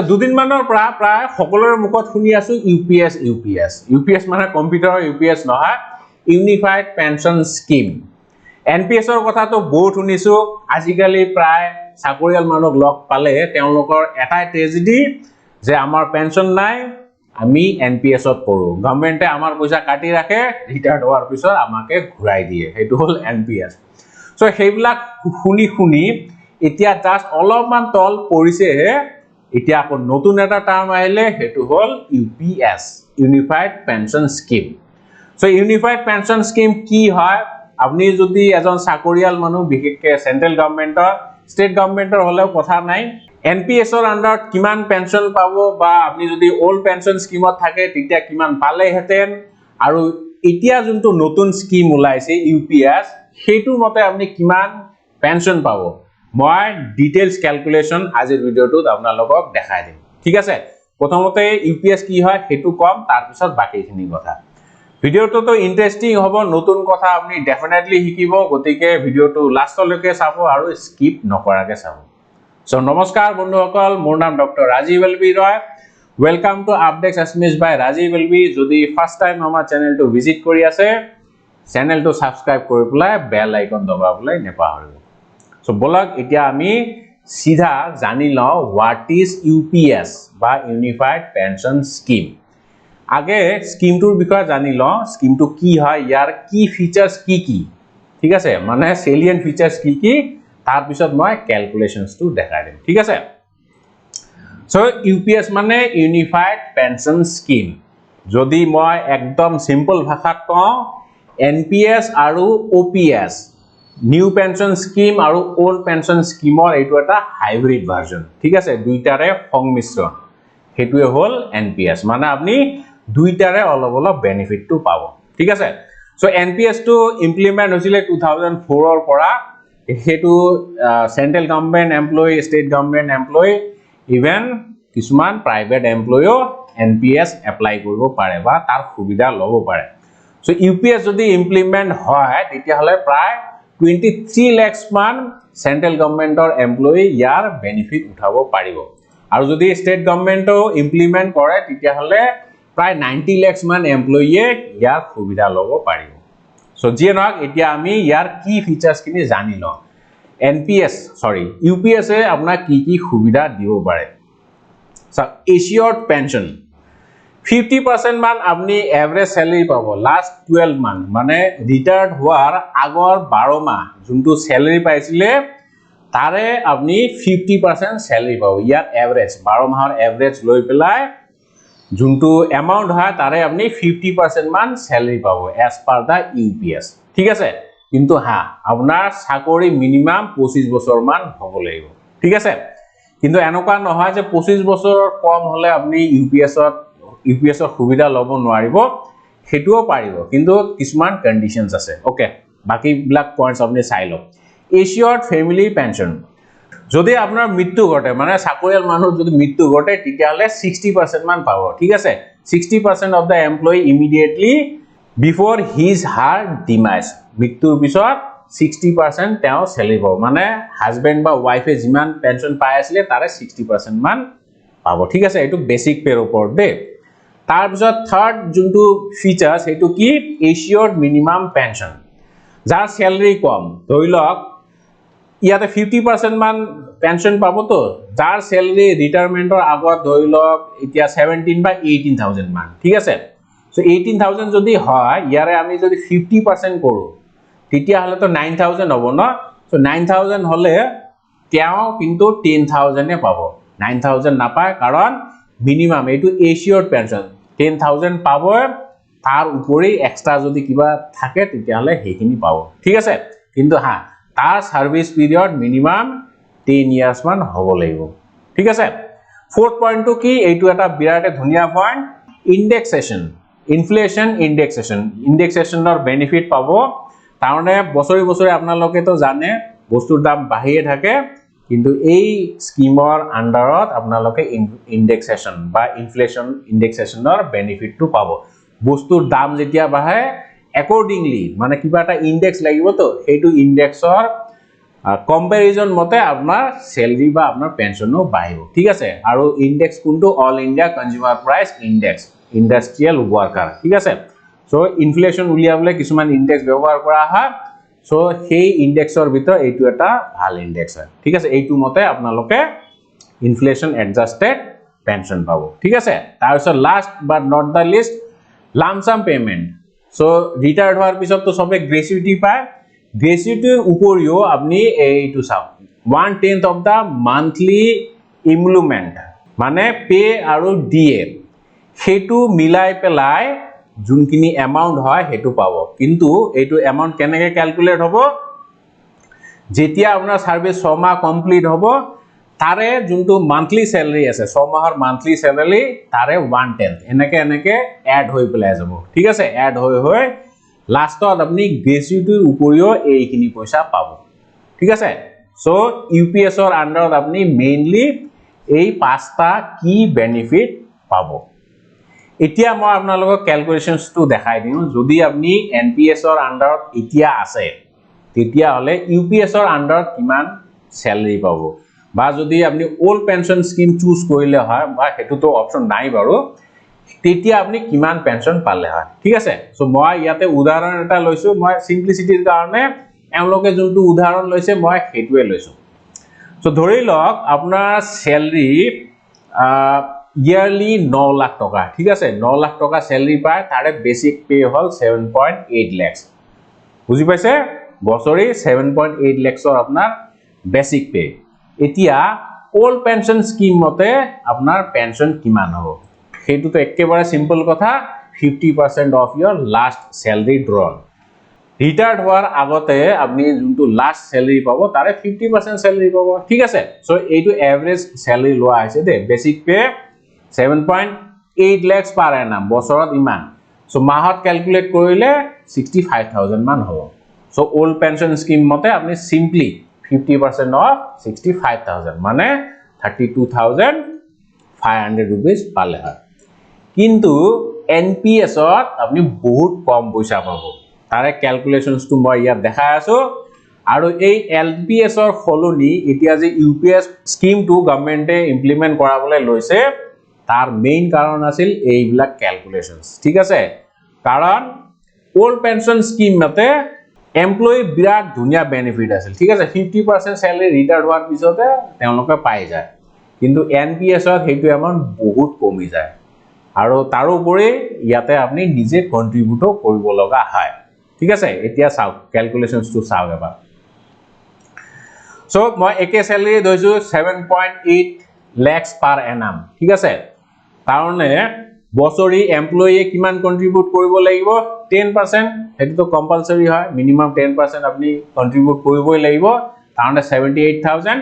দুদিনমানৰ পৰা প্ৰায় সকলোৰে মুখত শুনি আছো ইউপিএছ মানে কম্পিউটাৰৰ ইউপিএছ নহয়, ইউনিফাইড পেনশন স্কিম। এনপিএছৰ কথাটো বহুত শুনিছো। আজিকালি প্ৰায় চাকৰিয়াল মানুহক লগ পালে তেওঁলোকৰ এটাই ট্ৰেজেডি যে আমাৰ পেনশন নাই, আমি এনপিএছত পঢ়ো, গভৰ্ণমেণ্টে আমাৰ পইচা কাটি ৰাখে, ৰিটায়াৰ্ড হোৱাৰ পিছত আমাকে ঘূৰাই দিয়ে, সেইটো হ'ল এনপিএছ। সেইবিলাক শুনি এতিয়া জাষ্ট অলপমান তল পৰিছেহে। এতিয়া আকৌ নতুন এটা টাৰ্ম আহিলে, সেইটো হ'ল UPS, unified pension scheme. Unified pension scheme কি হয়? আপনি যদি এজন চাকৰিয়াল মানুহ, বিশেষকৈ চেন্ট্ৰেল গভৰ্ণমেণ্টৰ, ষ্টেট গভৰ্ণমেণ্টৰ হ'লেও কথা নাই, এনপিএছৰ আন্ডাৰত কিমান পেনশন পাব, বা আপনি যদি ওল্ড পেনশন স্কিমত থাকে তেতিয়া কিমান পালেহেঁতেন, আৰু এতিয়া যোনটো নতুন স্কিম ওলাইছে ইউপিএছ, সেইটো মতে আপনি কিমান পেনশন পাব, মই ডিটেইলছ ক্যালকুলেশন আজিৰ ভিডিওটোত আপোনালোকক দেখাই দিম। ঠিক আছে, প্ৰথমতে ইউপিএছ কি হয় সেইটো কম, তাৰপিছত বাকিখিনি কথা। ভিডিওটো ইন্টাৰেষ্টিং হ'ব, নতুন কথা আপনি ডেফিনেটলি শিকিব, গতিকে ভিডিওটো লাষ্টলৈকে চাব আৰু স্কিপ নকৰাকে চাব। নমস্কাৰ বন্ধুসকল, মোৰ নাম doctor Rajiv LB Roy. Welcome to updates SMS by Rajiv LB. যদি ফাৰ্ষ্ট টাইম আমাৰ চেনেলটো ভিজিট কৰি আছে, চেনেলটো সাবস্ক্ৰাইব কৰি পেলাই বেল আইকন দবাবলৈ নেপাহৰিব। বলক এতিয়া আমি সিধা জানি লওঁ হোৱাট ইজ ইউপিএছ বা ইউনিফাইড পেনশন স্কিম। আগে স্কিমটোৰ বিষয়ে জানি লওঁ, স্কিমটো কি হয়, ইয়াৰ কি ফিচাৰ্স কি, ঠিক আছে, মানে সেলিয়েন্ট ফিচাৰ্স কি, তাৰপিছত মই ক্যালকুলেশনটো দেখাই দিম। ঠিক আছে, ইউপিএছ মানে ইউনিফাইড পেনশন স্কিম। যদি মই একদম সিম্পল ভাষাত কওঁ, এনপিএছ আৰু ওপিএছ, নিউ পেনশন স্কিম আৰু ওল্ড পেনশন স্কিমৰ এইটো এটা হাইব্ৰিড ভাৰ্জন। ঠিক আছে, দুইটাৰে সংমিশ্ৰণ, সেইটোৱে হ'ল এনপিএছ। মানে আপনি দুইটাৰে অলপ অলপ বেনিফিটটো পাব। ঠিক আছে, এনপিএছটো ইমপ্লিমেন্ট হৈছিলে 2004ৰ পৰা। সেইটো central government employee, state government employee, even কিছুমান প্ৰাইভেট এমপ্লয়ীও এনপিএছ এপ্লাই কৰিব পাৰে বা তাৰ সুবিধা ল'ব পাৰে। ইউপিএছ যদি ইমপ্লিমেন্ট হয় তেতিয়াহ'লে প্ৰায় 23 lakhs মান সেন্ট্ৰেল গভৰ্ণমেণ্টৰ এমপ্লয়ী ইয়াৰ বেনিফিট উঠাব পাৰিব, আৰু যদি ষ্টেট গভৰ্ণমেণ্টও ইমপ্লিমেন্ট কৰে তেতিয়াহ'লে প্ৰায় 90 lakhs মান এমপ্লয়ীয়ে ইয়াৰ সুবিধা ল'ব পাৰিব। যিয়ে নহওক, এতিয়া আমি ইয়াৰ কি ফিচাৰ্সখিনি জানি লওঁ। ইউপিএছে আপোনাক কি সুবিধা দিব পাৰে। এচিয়ৰ্ড পেনশন, 50% মান আপনি এভাৰেজ স্যালাৰি পাব লাষ্ট 12 মান্থ, মানে ৰিটায়াৰ্ড হওয়াৰ আগৰ 12 মাহ যোনটো স্যালাৰি পাইছিলে তাৰে আপনি 50% স্যালাৰি পাব। ইয়াৰ এভাৰেজ 12 মাহৰ এভাৰেজ লৈ পেলাই যোনটো এমাউন্ট হয় তাৰে আপনি 50% মান স্যালাৰি পাব এজ পাৰ দা ইউপিএছ। ঠিক আছে, কিন্তু আপোনাৰ চাকৰি মিনিমাম 25 বছৰ মান হ'ব লাগিব। ঠিক আছে, কিন্তু এনেকুৱা নহয় যে 25 বছৰৰ কম হলে আপনি ইউপিএছৰ সুবিধা ল'ব নোৱাৰিব, সেইটোও পাৰিব, কিন্তু কিছুমান কন্ডিশনস আছে। ওকে, বাকিবিলাক পইণ্টস আপনি চাই লওক। এচিয়ৰ্ড ফ্যামিলি পেনশন, যদি আপোনাৰ মৃত্যু ঘটে, মানে চাকৰিয়াল মানুহ যদি মৃত্যু ঘটে তেতিয়াহ'লে 60% মান পাব। ঠিক আছে, 60% of the employee immediately before his her ডিমাইজ, মৃত্যুৰ পিছত 60% তেওঁ স্যালাৰি পাব, মানে হাজবেণ্ড বা ওয়াইফে যিমান পেনশন পাই আছিলে তাৰে 60% মান পাব। ঠিক আছে, এইটো বেসিক পেৰ ওপৰত দেই। তাৰপিছত থাৰ্ড যোনটো ফিচাৰ সেইটো কি, এচিয়ৰ্ড মিনিমাম পেনশন। যাৰ স্যালাৰি কম, ধৰি লওক ইয়াতে 50% মান পেনশন পাবতো, যাৰ স্যালাৰি ৰিটায়াৰমেন্টৰ আগত ধৰি লওক এতিয়া 17 বা 18,000 মান। ঠিক আছে, 18,000 যদি হয়, ইয়াৰে আমি যদি 50% কৰো তেতিয়াহ'লে তো 9,000 হ'ব ন। 9,000 হলে তেওঁ কিন্তু 10,000 পাব, 9,000 নাপায়, কাৰণ মিনিমাম এইটো এচিয়ৰ্ড পেনশন 10,000 পাব, তাৰ উপৰি এক্সট্ৰা যদি কিবা থাকে তেতিয়াহ'লে সেইখিনি পাব। ঠিক আছে, কিন্তু তাৰ সাৰ্ভিস পিৰিয়ড মিনিমাম 10 ইয়াৰ্স মান হ'ব লাগিব। ঠিক আছে, ফোৰ্থ পয়েন্টটো কি, এইটো এটা বিৰাট ধুনীয়া পয়েন্ট, ইনডেক্সেশন, ইনফ্লেশন ইনডেক্সেশনৰ বেনিফিট পাব। তাৰমানে বছৰি বছৰি আপোনালোকে তো জানে বস্তুৰ দাম বাঢ়িয়ে থাকে, কিন্তু এই স্কিমৰ আন্ডাৰত আপোনালোকে ইনডেক্সেশন বা ইনফ্লেশন ইনডেক্সেশনৰ বেনিফিটটো পাব। বস্তুৰ দাম যেতিয়া বাঢ়ে, একৰ্ডিংলি মানে কিবা এটা ইনডেক্স লাগিব তো, সেইটো ইনডেক্সৰ কম্পেৰিজন মতে আপোনাৰ স্যালাৰি বা আপোনাৰ পেনশনো বাঢ়িব ঠিক আছে আৰু ইনডেক্স কোনটো all India consumer price index industrial worker ঠিক আছে সো ইনফ্লেশন উলিয়াবলে কিছুমান ইনডেক্স ব্যৱহাৰ কৰা হয় সো সেই ইনডেক্সৰ ভিতৰত এইটো এটা ভাল ইনডেক্স হয় ঠিক আছে এইটো মতে আপোনালোকে ইনফ্লেশন এডজাস্টেড পেনশন পাব ঠিক আছে তাৰপিছত last but not da list lump sum payment so retired হোৱাৰ পিছত তো সবে গ্ৰেচুইটি পায় গ্ৰেচুইটিৰ উপৰিও আপুনি এইটো চাওক 1/10 অফ দা মান্থলি ইমলুমেন্ট মানে পে আৰু ডিএ হেতু মিলাই পেলাই যোনখিনি এমাউন্ট হয় হেতু পাব কিন্তু এইটো এমাউন্ট কেনেকৈ ক্যালকুলেট হ'ব যেতিয়া আপোনাৰ সাৰ্ভিস 6 মাহ কমপ্লিট হ'ব তাৰে যোনটো মান্থলি স্যালাৰি আছে 6 মাহৰ মান্থলি স্যালাৰি তাৰে 1/10 এনেকে এড হৈ পেলাই যাব ঠিক আছে এড হৈ লাষ্টত আপুনি গ্ৰেচুইটিৰ উপৰিও এইখিনি পইচা পাব ঠিক আছে সো ইউপিএছৰ আন্ডাৰত আপুনি মেইনলি এই পাঁচটা কি বেনিফিট পাব এতিয়া মই আপোনালোকক ক্যালকুলেশনটো দেখাই দিম যদি আপুনি এনপিএছৰ আন্ডাৰত এতিয়া আছে তেতিয়া হলে ইউপিএছৰ আন্ডাৰত কিমান স্যালাৰি পাব বা যদি আপনি ওল্ড পেনশন স্কিম চুজ কৰিলে হয় বা হেতুটো অপশন নাই বাৰু তেতিয়া আপনি কিমান পেনশন পালে হয় ঠিক আছে সো মই ইয়াতে উদাহৰণ এটা লৈছো মই সিম্পলিসিটিৰ কাৰণে এওঁলোকে যোনটো উদাহৰণ লৈছে মই হেতুৱে লৈছো সো ধৰি লওক আপোনাৰ স্যালাৰি ইয়াৰলি 9 লাখ টকা ঠিক আছে 9 লাখ টকা স্যালাৰি পায় তাৰে বেসিক পে হল 7.8 লাখ বুঝি পাইছে বছৰি 7.8 লাখৰ আপোনাৰ বেসিক পে এতিয়া ওল্ড পেনশন স্কিম মতে আপোনাৰ পেনশন কিমান হ'ব হেতু তো একেবাৰে সিম্পল কথা 50% of your last salary drawn retired হওয়াৰ আগতে আপনি যোনটো লাস্ট স্যালাৰি পাব তাৰে 50% স্যালাৰি পাব ঠিক আছে সো এইটো এভাৰেজ স্যালাৰি লোৱা আছে দে basic pay 7.8 lakhs per annum বছৰত ইমান সো মাহত ক্যালকুলেট কৰিলে 65000 মান হ'ব সো ওল্ড পেনশন স্কিম মতে আপনি সিম্পলি 50% অফ 65000 মানে 32500 rupees পালে হয় কিন্তু এনপিএছত আপনি বহুত কম পইচা পাব তাৰে ক্যালকুলেশনটো মই ইয়াত দেখাই আছো আৰু এই এলপিএছৰ ফলনি এতিয়া যে ইউপিএছ স্কিমটো গভৰ্নমেন্টে ইমপ্লিমেন্ট কৰাবলৈ লৈছে তাৰ মেইন কাৰণ আছিল এইবিলাক ক্যালকুলেশনস ঠিক আছে কাৰণ ওল্ড পেনশন স্কিম মতে এমপ্লয়ি বিৰাট ধুনিয়া বেনিফিট আছিল ঠিক আছে 50% স্যালাৰি ৰিটায়াৰ্ড হোৱাৰ পিছতে তেওঁলোকে পাই যায় কিন্তু এনপিএছত হেতু এমাউন্ট বহুত কমি যায় আৰু তাৰ উপৰি ইয়াতে আপনি নিজে কন্ট্ৰিবিউট কৰিব লগা হয় ঠিক আছে এতিয়া চাওক ক্যালকুলেশনসটো চাওক এবাৰ সো মই একে স্যালাৰি দইছো 7.8 lakhs per annum ঠিক আছে তাৰনে বছৰি এমপ্লয়িয়ে কিমান কন্ট্ৰিবিউট কৰিব লাগিব 10% হেতু তো কম্পালসৰি হয় মিনিমাম 10% আপনি কন্ট্ৰিবিউট কৰিবই লাগিব তাৰনে 78000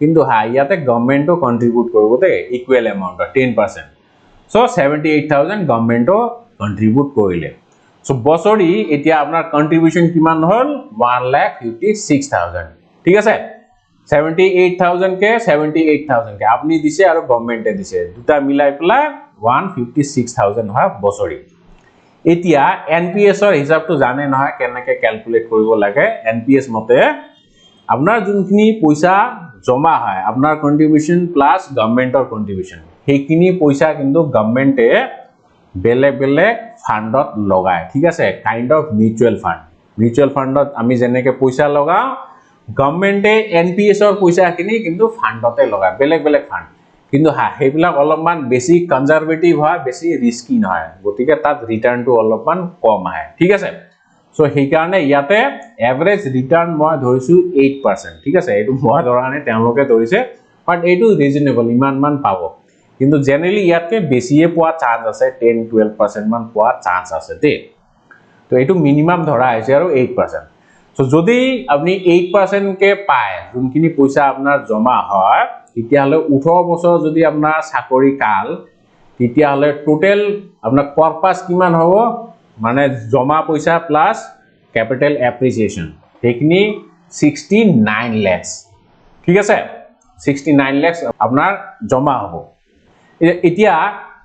কিন্তু ইয়াতে গভৰ্নমেন্টও কন্ট্ৰিবিউট কৰিব দে ইকুৱেল এমাউন্ট 10% সো 78000 গভৰ্নমেন্টও কন্ট্ৰিবিউট কৰিলে সো বছৰি এতিয়া আপোনাৰ কন্ট্রিবিউশন কিমান হল 1,56,000 ঠিক আছে 78,000 के 78,000 के আপনি দিছে আৰু গভৰ্নমেন্টে দিছে দুটা মিলাই পেলা 156,000 হয় বছৰি এতিয়া এনপিএছৰ হিসাবটো জানে নহয় কেনেকৈ ক্যালকুলেট কৰিব লাগে এনপিএছ মতে আপোনাৰ যোনখিনি পইচা জমা হয় আপোনাৰ কন্ট্ৰিবিউশন প্লাস গভৰ্নমেন্টৰ কন্ট্ৰিবিউশন সেইখিনি পইচা কিন্তু গভৰ্নমেন্টে বেলেগ ফান্ডত লগায় ঠিক আছে কাইন্ড অফ মিউচুৱেল ফান্ডত আমি যেনেকৈ পইচা লগাও গভৰ্নমেন্টে এনপিএছৰ পইচাখিনি কিন্তু ফান্ডতে লগায় বেলেগ ফান্ড কিন্তু হেবিলাক অলপমান বেছি কনজারভেটিভ হয় বেছি ৰিস্কি নহয় গতিকে তাত ৰিটাৰ্ণটো অলপমান কম আহে ঠিক আছে সো সেই কাৰণে ইয়াতে এভাৰেজ ৰিটাৰ্ণ মই ধৰিছো 8% ঠিক আছে এইটো মই ধৰা নাই তেওঁলোকে ধৰিছে বাট এইটো ৰিজনেবল ইমান মান পাব কিন্তু জেনাৰেলি ইয়াতকে বেছিয়ে পোৱা চান্স আছে 10-12% মান পোৱা চান্স আছে দে তো এইটো মিনিমাম ধৰা আছে আৰু 8% সো যদি আপনি 8% কে পায় যোনখিনি পইচা আপোনাৰ জমা হয় তেতিয়া হলে 18 বছৰ যদি আপোনাৰ চাকৰি কাল তেতিয়া হলে টোটাল আপোনাৰ পাৰপাস কিমান হ'ব মানে জমা পইচা প্লাস ক্যাপিটাল এপ্ৰিসিয়েশন সেইখিনি 69 লাখ ঠিক আছে 69 লাখ আপোনাৰ জমা হ'ব এতিয়া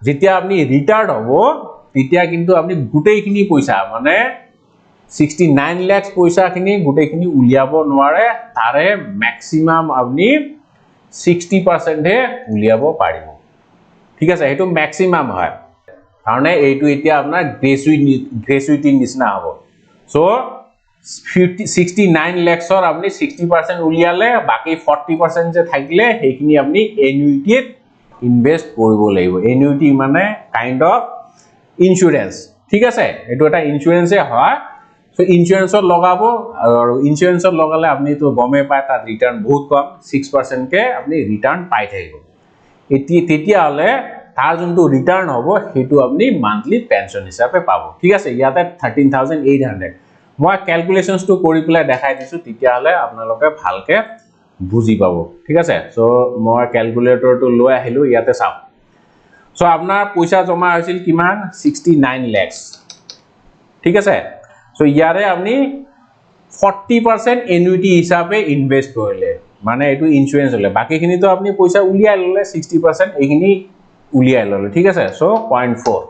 যেতিয়া আপনি রিটায়ার্ড হ'ব তেতিয়া কিন্তু আপনি গোটেইখিনি পইচা মানে 69 লাখ পইচাখিনি গোটেইখিনি উলিয়াব নোৱাৰে তাৰে ম্যাক্সিমাম আপনি 60% হে উলিয়াব পাৰিব ঠিক আছে এটো ম্যাক্সিমাম হয় কাৰণ এইটো এতিয়া আপোনাৰ গ্ৰেচুইটি নিচিনা হ'ব সো 69 লাখৰ আপনি 60% উলিয়ালে বাকি 40% যে থাকিলে সেইখিনি আপনি এনুইটিত ইনভেস্ট কৰিব লাগিব এনুইটি মানে কাইন্ড অফ ইন্স্যুৰেন্স ঠিক আছে এটো এটা ইন্স্যুৰেন্সে হয় সো ইন্স্যুৰেন্সত লগাবো আৰু ইন্স্যুৰেন্সত লগালে আপনি তো গমে পায় তাত ৰিটাৰ্ণ বহুত কম 6% কে আপনি ৰিটাৰ্ণ পাই থাকিব তেতিয়া হলে তাৰ যোনটো ৰিটাৰ্ণ হ'ব হেতু আপনি মান্থলি পেনশন হিচাপে পাব ঠিক আছে ইয়াতে 13800 মই ক্যালকুলেশনস টু কৰি পেলাই দেখাই দিছো তেতিয়া হলে আপোনালোকে ভালকে বুজি পাব ঠিক আছে সো মই ক্যালকুলেটৰটো লৈ আহিলো ইয়াতে চাও সো আপোনাৰ পইচা জমা হৈছিল কিমান 69 লাখ ঠিক আছে সো ইয়াৰে আপনি 40% এনুইটি হিচাপে ইনভেস্ট কৰিলে মানে এটো ইন্স্যুরেন্স হলে বাকিখিনি তো আপনি পইচা উলিয়াই ললে 60% এইখিনি উলিয়াই ললে ঠিক আছে সো 0.4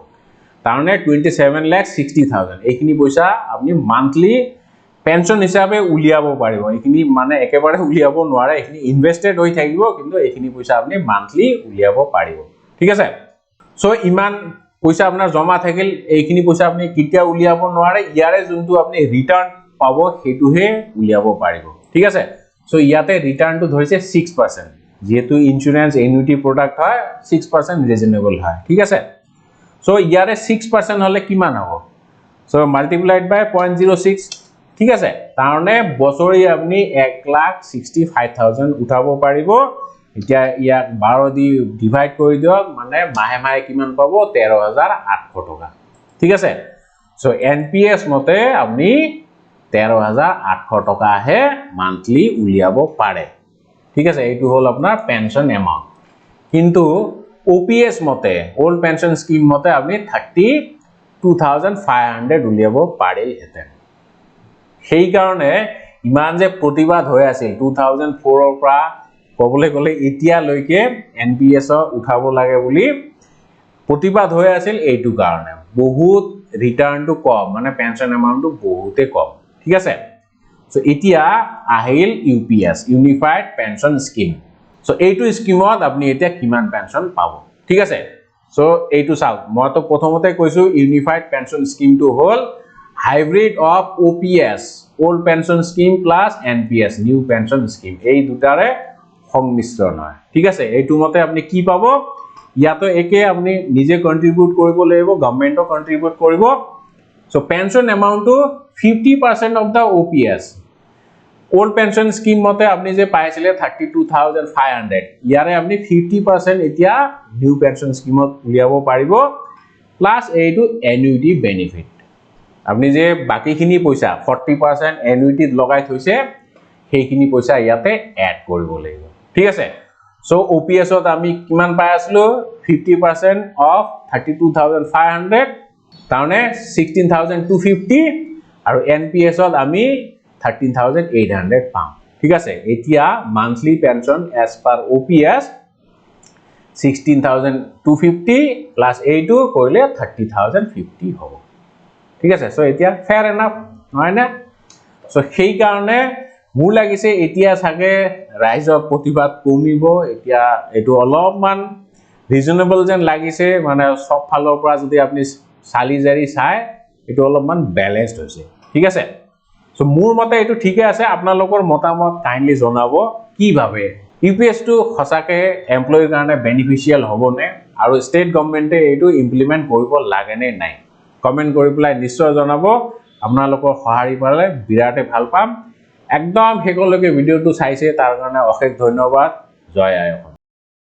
তাৰনে 27 লাখ 60000 এইখিনি পইচা আপনি মান্থলি পেনশন হিচাপে উলিয়াব পাৰিব এইখিনি মানে একেবাৰে উলিয়াব নোৱাৰে এইখিনি ইনভেস্টেড হৈ থাকিব কিন্তু এইখিনি পইচা আপনি মান্থলি উলিয়াব পাৰিব ঠিক আছে সো ইমান পইচা আপোনাৰ জমা থাকিল এইখিনি পইচা আপনি কিতিয়া উলিয়াব নোৱাৰে ইয়াৰে যোনটো আপনি ৰিটাৰ্ণ পাব হেতুহে উলিয়াব পাৰিব ঠিক আছে সো ইয়াতে ৰিটাৰ্ণটো ধৰিছে 6% যেহেতু ইন্স্যুৰেন্স এনুইটি প্ৰডাক্ট হয় 6% ৰিজনেবল হয় ঠিক আছে সো ইয়াৰে 6% হলে কিমান হ'ব সো মাল্টিপ্লাইড বাই 0.06 ঠিক আছে তাৰনে বছৰি আপনি 1,65,000 উঠাব পাৰিব এতিয়া ইয়াক 12 দি ডিভাইড কৰি দিয়ক মানে মাহে মাহে কিমান পাব 13800 টকা ঠিক আছে সো এনপিএস মতে আপনি 13800 টকা হে মান্থলি উলিয়াব পাৰে ঠিক আছে এইটো হল আপোনাৰ পেনশন এমাউন্ট কিন্তু ওপিএস মতে ওল্ড পেনশন স্কিম মতে আপনি 32500 উলিয়াব পাৰিল হেতেন সেই কাৰণে ইমান যে প্ৰতিবাদ হৈ আছিল 2004 ৰ পৰা কবলে গলে এতিয়া লৈকে এনপিএস উঠাব লাগে বুলি প্ৰতিবাদ হৈ আছিল এইটো কাৰণে বহুত ৰিটাৰ্ণটো কম মানে পেনশন এমাউন্টটো বহুতে কম ঠিক আছে সো এতিয়া আহিল UPS unified pension scheme so এইটো স্কিমত আপনি এতিয়া কিমান পেনশন পাব ঠিক আছে সো এইটো চাও মই তো প্ৰথমতে কৈছো ইউনিফাইড পেনশন স্কিম টু হল hybrid of OPS old pension scheme plus NPS new pension scheme এই দুটাৰে সংমিশ্ৰণ হয় ঠিক আছে এইটো মতে আপনি কি পাব ইয়াতো একে আপনি নিজে কন্ট্রিবিউট কৰিব লাগিব গভৰ্নমেন্টও কন্ট্ৰিবিউট কৰিব so pension amount to 50% of the OPS old pension scheme মতে আপনি যে পাইছিলে 32500 ইয়াৰে আপনি 50% এতিয়া নিউ পেনশন স্কিমত উলিয়াব পাৰিব প্লাস এইটো এনুইটি বেনিফিট আপনি যে বাকিখিনি পইচা 40% এনুইটিত লগাই থৈছে সেইখিনি পইচা ইয়াতে এড কৰিব লাগিব ঠিক আছে সো ওপিএসত আমি কিমান পাই আসলো 50% অফ 32500 তাৰনে 16250 আৰু এনপিএসত আমি 13800 পাম ঠিক আছে এতিয়া মান্থলি পেনশন এজ পার ওপিএস 16250 প্লাস এইটো কৰিলে 30050 হ'ব ঠিক আছে সো এতিয়া ফেয়াৰ এনাফ নহয় না সো সেই কাৰণে মোৰ লাগিছে এতিয়া সাগে ৰাইজৰ প্ৰতিবাদ কমিব এতিয়া এটো অলপমান ৰিজনেবল যেন লাগিছে মানে সব ফালৰ পৰা যদি আপনি সালি জাৰি চাই এটো অলপমান ব্যালেন্সড হৈছে ঠিক আছে সো মোৰ মতে এটো ঠিকে আছে আপোনালোকৰ মতামত কাইন্ডলি জনাব কি ভাবে ইউপিএস টু খসাকে এমপ্লয়িৰ কাৰণে বেনিফিশিয়াল হ'বনে আৰু ষ্টেট গভৰ্নমেন্টে এটো ইমপ্লিমেন্ট কৰিব লাগে নে নাই কমেন্ট কৰি পেলাই নিশ্চয় জনাব আপোনালোকৰ সহাৰি পালে বিৰাটে ভাল পাম একদম হেকলৈকে ভিডিওটো চাইছে তাৰ কাৰণে অশেষ ধন্যবাদ জয় আই